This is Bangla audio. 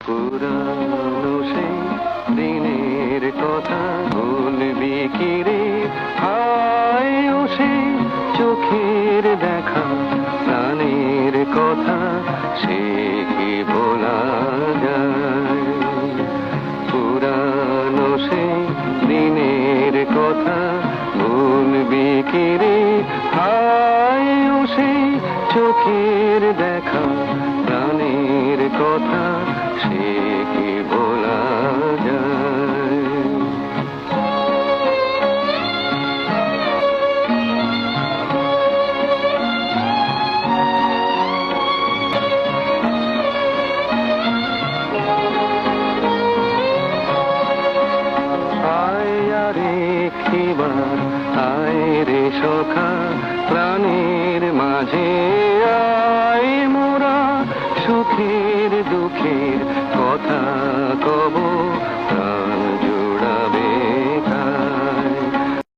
পুরানো সেই দিনের কথা ভুলবি কি রে, হায় ও সেই চোখের দেখা প্রাণের কথা, সে কি ভোলা যায়? পুরানো সেই দিনের কথা ভুলবি কি রে, হায় ও সেই চোখের দেখা প্রাণের কথা, সে কি ভোলা যায়? আয় আরে একটিবার আয় রে সখা, প্রাণের মাঝে আয় মোরা সুখের দুঃখের কথা